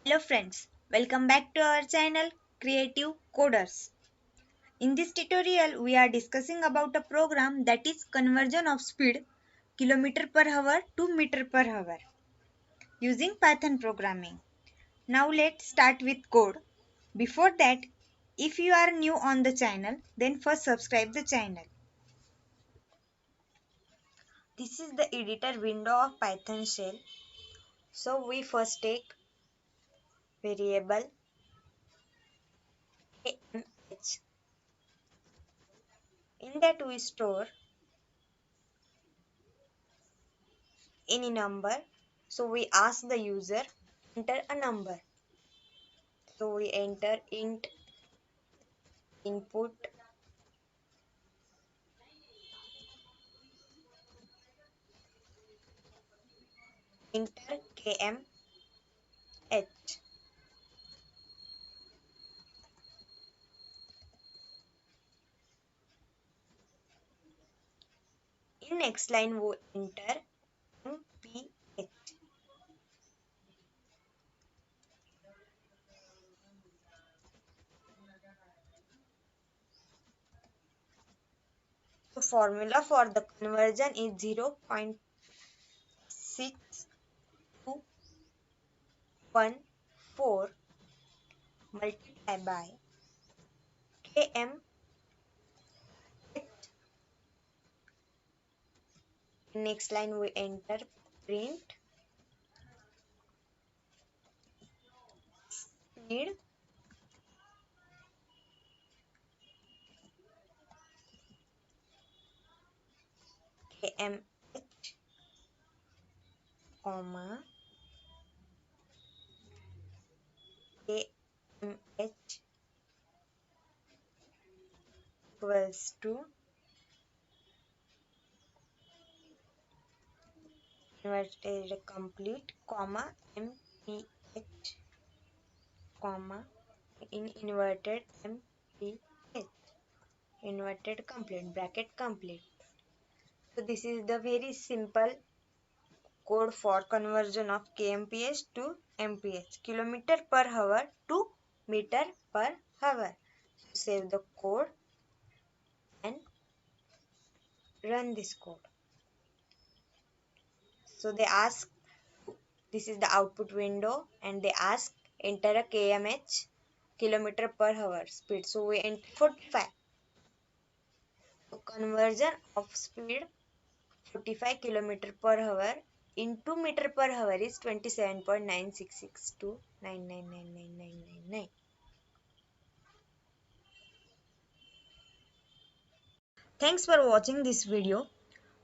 Hello friends, welcome back to our channel Creative Coders. In this tutorial we are discussing about a program that is conversion of speed kilometer per hour to meter per hour using Python programming. Now let's start with code. Before that, if you are new on the channel, then first subscribe the channel. This is the editor window of Python shell. So we first take variable amh. In that we store any number. So we ask the user enter a number. So we enter int input enter kmh. In next line we enter mph. So formula for the conversion is 0.6214 multiplied by kmh. Next line we enter print speed kmh comma kmh equals to inverted complete comma mph comma in inverted mph inverted complete bracket complete. So this is the very simple code for conversion of kmph to mph, kilometer per hour to meter per hour. So save the code and run this code. So they ask, this is the output window, and they ask enter a kmh, kilometer per hour speed. So we enter 45. So conversion of speed 45 kilometer per hour into meter per hour is 27.9662999999. Thanks for watching this video.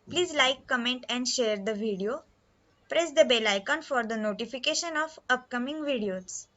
Please like, comment and share the video. Press the bell icon for the notification of upcoming videos.